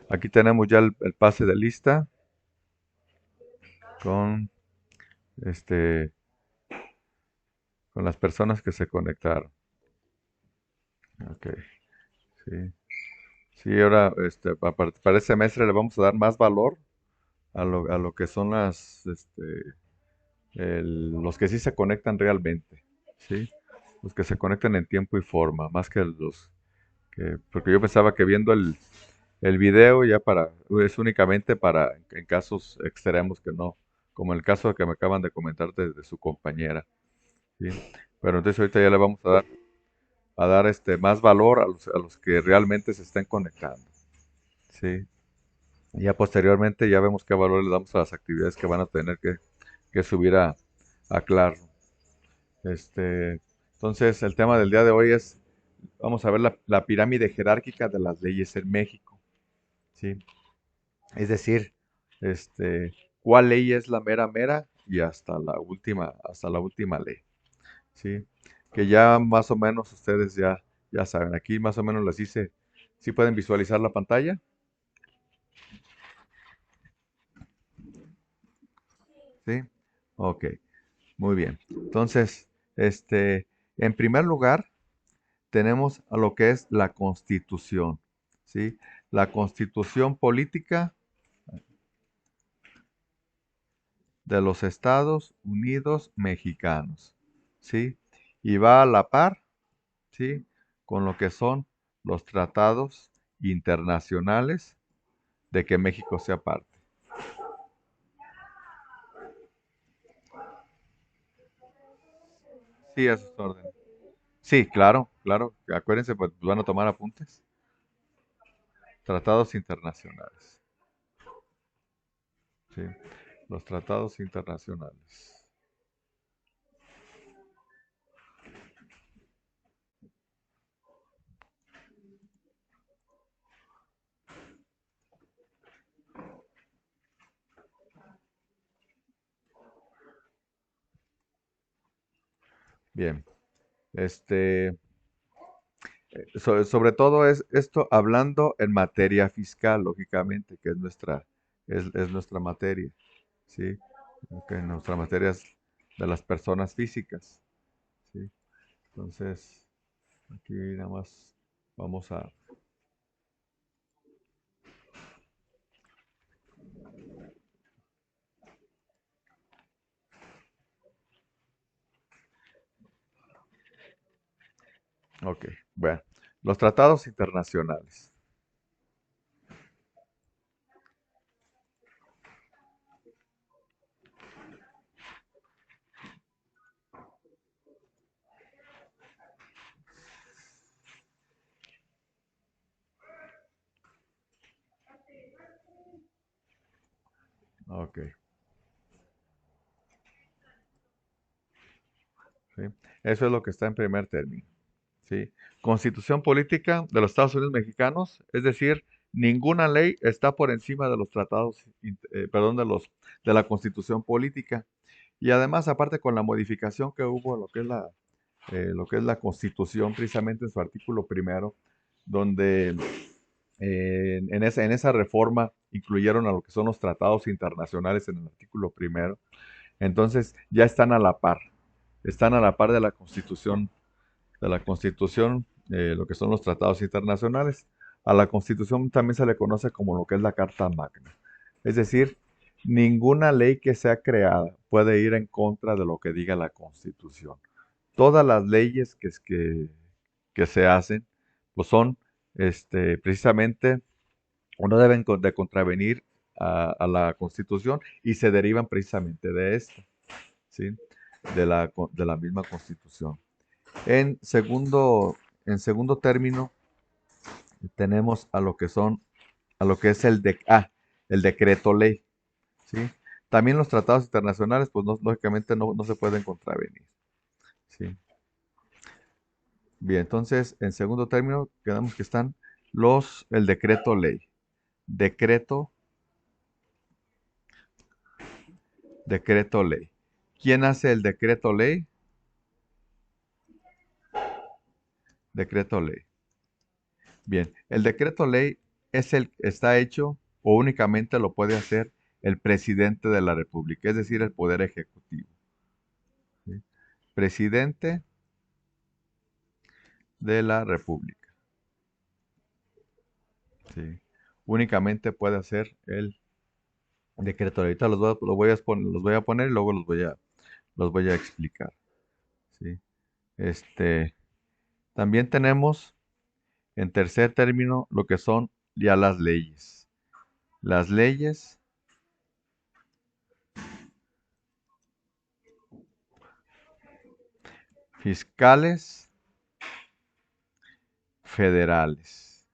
Aquí tenemos ya el pase de lista con este con las personas que se conectaron. Ok, sí. Sí, ahora para este semestre le vamos a dar más valor a lo que son los que sí se conectan realmente, ¿sí? Los que se conectan en tiempo y forma, más que porque yo pensaba que viendo el video es únicamente para en casos extremos que no, como el caso que me acaban de comentar de su compañera, ¿sí? Pero entonces ahorita ya le vamos a dar más valor a los que realmente se estén conectando, ¿sí? Y ya posteriormente ya vemos qué valor le damos a las actividades que van a tener que subir a Claro. Este, entonces, el tema del día de hoy es, vamos a ver la pirámide jerárquica de las leyes en México, ¿sí? Es decir, cuál ley es la mera mera y hasta la última ley, ¿sí? Que ya más o menos ustedes ya saben. Aquí más o menos les dice, ¿sí pueden visualizar la pantalla? ¿Sí? Ok, muy bien. Entonces, en primer lugar, tenemos a lo que es la Constitución, ¿sí? La Constitución política de los Estados Unidos mexicanos, ¿sí? Y va a la par, ¿sí? Con lo que son los tratados internacionales de que México sea parte. Sí, a sus órdenes. Sí, claro, claro. Acuérdense, pues van a tomar apuntes. Tratados internacionales, ¿sí? Los tratados internacionales. Bien, este, sobre todo es esto hablando en materia fiscal, lógicamente, que es nuestra materia, ¿sí? Que nuestra materia es de las personas físicas, ¿sí? Entonces, aquí nada más vamos a... Ok, bueno, los tratados internacionales. Ok, ¿sí? Eso es lo que está en primer término. ¿Sí? Constitución política de los Estados Unidos mexicanos, es decir, ninguna ley está por encima de los perdón, de la Constitución política. Y además, aparte con la modificación que hubo en lo que es la Constitución, precisamente en su artículo primero, donde en esa reforma incluyeron a lo que son los tratados internacionales en el artículo primero. Entonces, ya están a la par de la Constitución, lo que son los tratados internacionales. A la Constitución también se le conoce como lo que es la Carta Magna. Es decir, ninguna ley que sea creada puede ir en contra de lo que diga la Constitución. Todas las leyes que se hacen, pues son precisamente, o no deben de contravenir a la Constitución y se derivan precisamente de esta, ¿sí? De la misma Constitución. En segundo, en segundo término, tenemos a lo que es el decreto ley, ¿sí? También los tratados internacionales, pues lógicamente no se pueden contravenir, ¿sí? Bien, entonces, en segundo término, quedamos que están el decreto ley. Decreto, decreto ley. ¿Quién hace el decreto ley? Decreto ley. Bien, el decreto ley está hecho o únicamente lo puede hacer el presidente de la República, es decir, el poder ejecutivo. ¿Sí? Presidente de la República. ¿Sí? Únicamente puede hacer el decreto. Ahorita los voy a poner y luego los voy a explicar. ¿Sí? Este, también tenemos en tercer término lo que son ya las leyes. Las leyes fiscales federales.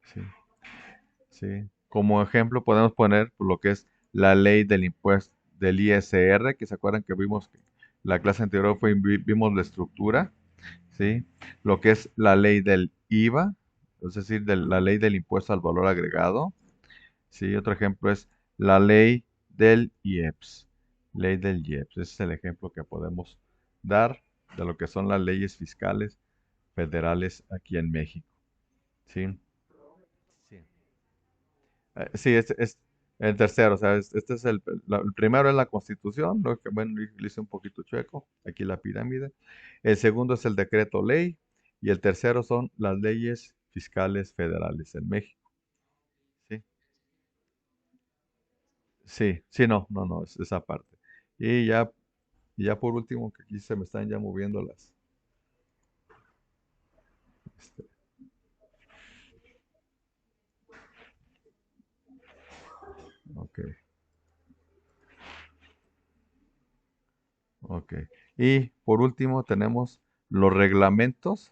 ¿Sí? ¿Sí? Como ejemplo podemos poner lo que es la ley del impuesto del ISR, que se acuerdan que vimos que la clase anterior vimos la estructura, ¿sí? Lo que es la ley del IVA, es decir, la ley del impuesto al valor agregado, ¿sí? Otro ejemplo es la ley del IEPS, ley del IEPS. Ese es el ejemplo que podemos dar de lo que son las leyes fiscales federales aquí en México, ¿sí? Sí. Sí, es el tercero, o sea, este es el primero es la Constitución, lo que, bueno, le hice un poquito chueco, aquí la pirámide. El segundo es el decreto ley y el tercero son las leyes fiscales federales en México. Sí, sí, sí, no, es esa parte. Y ya por último, que aquí se me están ya moviendo este, ok, ok. Y por último tenemos los reglamentos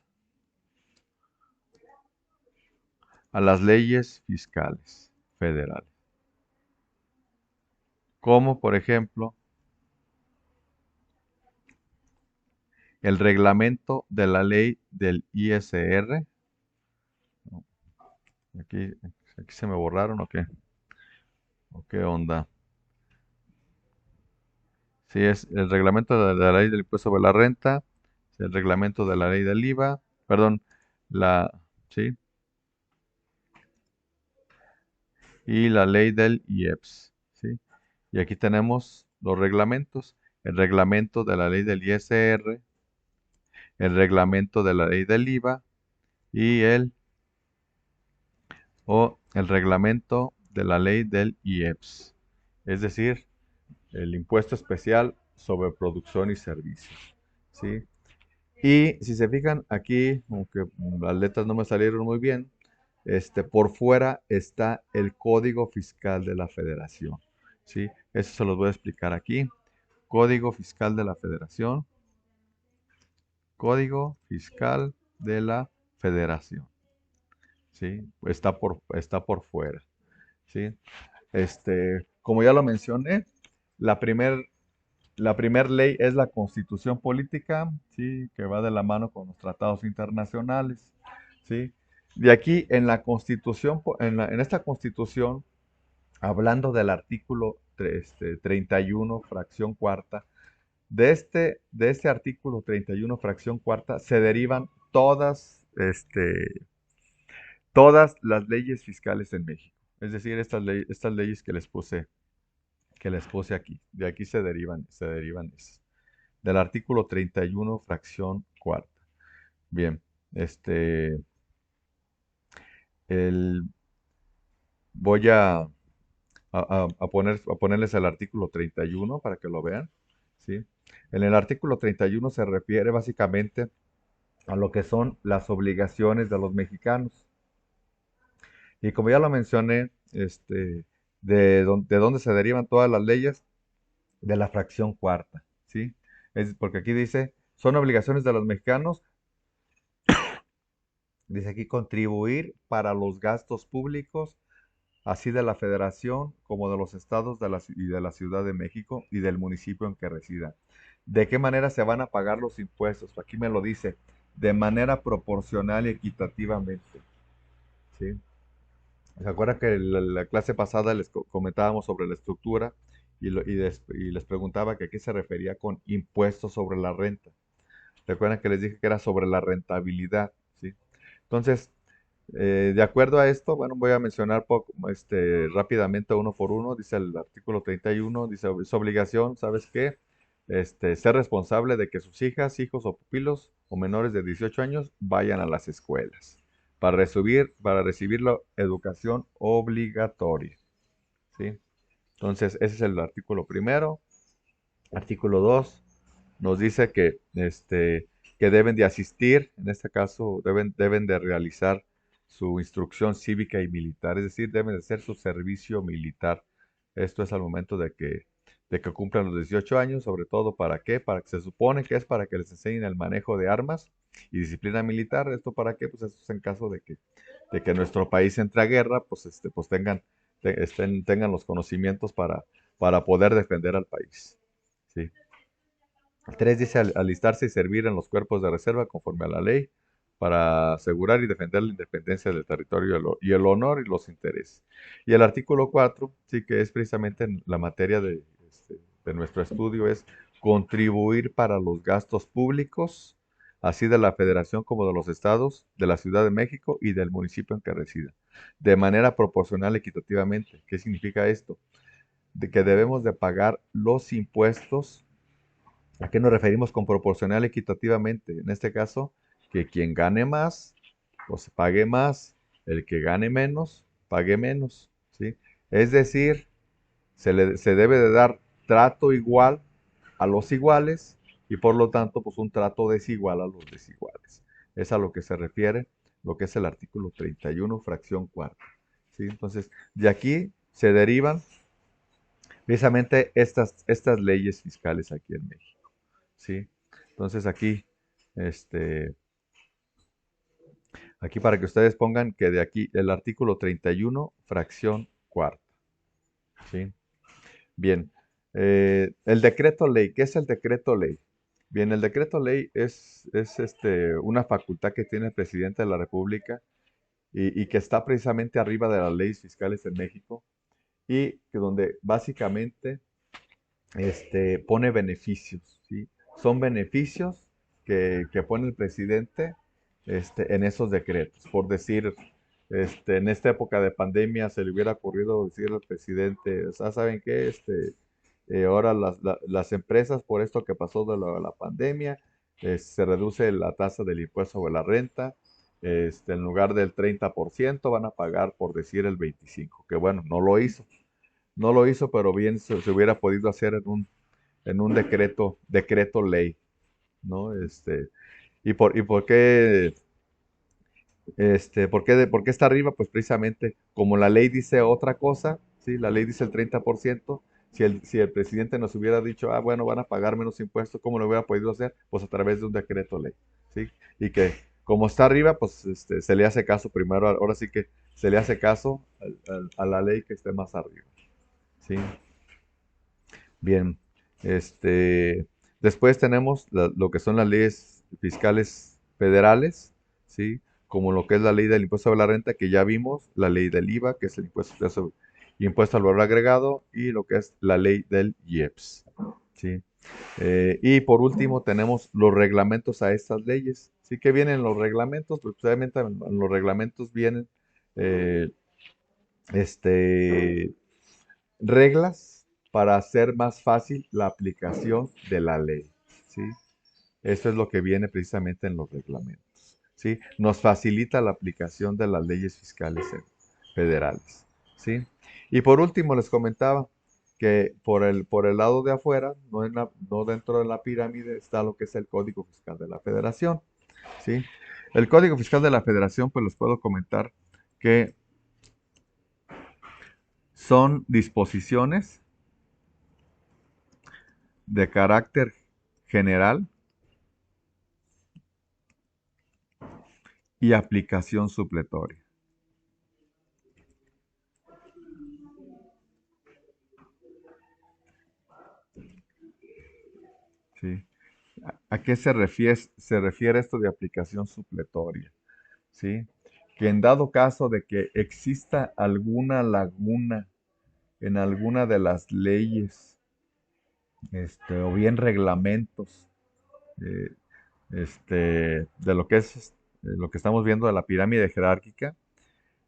a las leyes fiscales federales. Como por ejemplo el reglamento de la ley del ISR. No, Aquí, aquí se me borraron o qué, o qué onda. Sí, es el reglamento de la ley del impuesto sobre la renta, el reglamento de la ley del IVA, perdón, la, sí, y la ley del IEPS, sí. Y aquí tenemos los reglamentos, el reglamento de la ley del ISR, el reglamento de la ley del IVA y el reglamento de la ley del IEPS, es decir, el impuesto especial sobre producción y servicios, ¿sí? Y si se fijan aquí, aunque las letras no me salieron muy bien, por fuera está el Código Fiscal de la Federación, ¿sí? Eso se los voy a explicar aquí. Código Fiscal de la Federación, Código Fiscal de la Federación, ¿sí? Está por fuera, ¿sí? Como ya lo mencioné, la primer, la primer ley es la Constitución Política, ¿sí? Que va de la mano con los tratados internacionales, ¿sí? De aquí, en la Constitución, en esta Constitución, hablando del artículo 31, fracción cuarta, de este artículo 31, fracción cuarta, se derivan todas las leyes fiscales en México. Es decir, estas leyes que les puse aquí. De aquí se derivan esas. Del artículo 31, fracción cuarta. Bien, el, voy a ponerles el artículo 31 para que lo vean. ¿Sí? En el artículo 31 se refiere básicamente a lo que son las obligaciones de los mexicanos. Y como ya lo mencioné, de dónde se derivan todas las leyes, de la fracción cuarta, ¿sí? Es porque aquí dice, son obligaciones de los mexicanos, dice aquí contribuir para los gastos públicos, así de la Federación como de los estados y de la Ciudad de México y del municipio en que resida. ¿De qué manera se van a pagar los impuestos? Aquí me lo dice, de manera proporcional y equitativamente, ¿sí? ¿Se acuerdan que la clase pasada les comentábamos sobre la estructura y les preguntaba que a qué se refería con impuestos sobre la renta? ¿Recuerdan que les dije que era sobre la rentabilidad? ¿Sí? Entonces, de acuerdo a esto, bueno, voy a mencionar rápidamente uno por uno. Dice el artículo 31, dice, es obligación, ¿sabes qué? Ser responsable de que sus hijas, hijos o pupilos o menores de 18 años vayan a las escuelas para recibir la educación obligatoria, ¿sí? Entonces, ese es el artículo primero. Artículo 2 nos dice que deben de asistir, en este caso deben de realizar su instrucción cívica y militar, es decir, deben de hacer su servicio militar. Esto es al momento de que cumplan los 18 años, sobre todo ¿para qué? Para que se supone que es para que les enseñen el manejo de armas y disciplina militar. ¿Esto para qué? Pues esto es en caso de que nuestro país entre a guerra, pues tengan los conocimientos para poder defender al país. Sí. El 3 dice alistarse y servir en los cuerpos de reserva conforme a la ley para asegurar y defender la independencia del territorio y el honor y los intereses. Y el artículo 4 sí que es precisamente en la materia de nuestro estudio, es contribuir para los gastos públicos, así de la Federación como de los estados, de la Ciudad de México y del municipio en que resida, de manera proporcional equitativamente. ¿Qué significa esto? De que debemos de pagar los impuestos. ¿A qué nos referimos con proporcional equitativamente? En este caso, que quien gane más, pues pague más, el que gane menos, pague menos, ¿sí? Es decir, se debe de dar trato igual a los iguales y por lo tanto, pues un trato desigual a los desiguales. Es a lo que se refiere lo que es el artículo 31, fracción cuarta, ¿sí? Entonces, de aquí se derivan precisamente estas leyes fiscales aquí en México. ¿Sí? Entonces este, aquí para que ustedes pongan que de aquí el artículo 31, fracción cuarta, ¿sí? Bien, el decreto ley, ¿qué es el decreto ley? Bien, el decreto ley es una facultad que tiene el presidente de la República y que está precisamente arriba de las leyes fiscales en México y que donde básicamente pone beneficios, ¿sí? Son beneficios que pone el presidente en esos decretos. Por decir, en esta época de pandemia se le hubiera ocurrido decirle al presidente, o sea, ¿saben qué? Ahora las empresas, por esto que pasó de la pandemia, se reduce la tasa del impuesto sobre la renta. En lugar del 30% van a pagar, por decir, el 25%, que bueno, no lo hizo, pero bien se hubiera podido hacer en un decreto ley, ¿no? ¿Y por qué está arriba? Pues precisamente como la ley dice otra cosa, ¿sí? La ley dice el 30%. Si el presidente nos hubiera dicho, bueno, van a pagar menos impuestos, ¿cómo lo hubiera podido hacer? Pues a través de un decreto ley, ¿sí? Y que como está arriba, pues se le hace caso primero, ahora sí que se le hace caso a la ley que esté más arriba, ¿sí? Bien, después tenemos lo que son las leyes fiscales federales, ¿sí? Como lo que es la ley del impuesto sobre la renta, que ya vimos, la ley del IVA, que es el impuesto al valor agregado, y lo que es la ley del IEPS, ¿sí? Y por último tenemos los reglamentos a estas leyes. ¿Sí que vienen los reglamentos? Pues obviamente en los reglamentos vienen eh, este, reglas para hacer más fácil la aplicación de la ley, ¿sí? Eso es lo que viene precisamente en los reglamentos, ¿sí? Nos facilita la aplicación de las leyes fiscales federales, ¿sí? Y por último les comentaba que por el lado de afuera, no dentro de la pirámide, está lo que es el Código Fiscal de la Federación, ¿sí? El Código Fiscal de la Federación, pues les puedo comentar que son disposiciones de carácter general y aplicación supletoria. ¿Sí? ¿A qué se refiere esto de aplicación supletoria? ¿Sí? Que en dado caso de que exista alguna laguna en alguna de las leyes, o bien reglamentos, eh, de lo que es lo que estamos viendo de la pirámide jerárquica.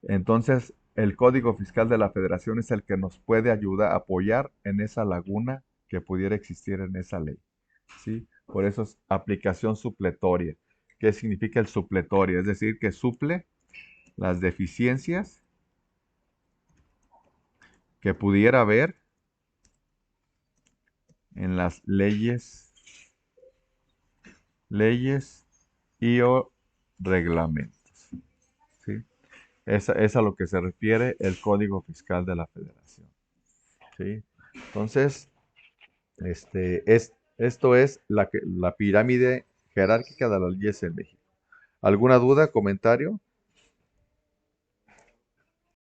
Entonces, el Código Fiscal de la Federación es el que nos puede ayudar a apoyar en esa laguna que pudiera existir en esa ley. ¿Sí? Por eso es aplicación supletoria. ¿Qué significa el supletorio? Es decir, que suple las deficiencias que pudiera haber en las leyes y o reglamentos. ¿Sí? Es a lo que se refiere el Código Fiscal de la Federación. ¿Sí? Entonces, esto es la pirámide jerárquica de las leyes en México. ¿Alguna duda, comentario?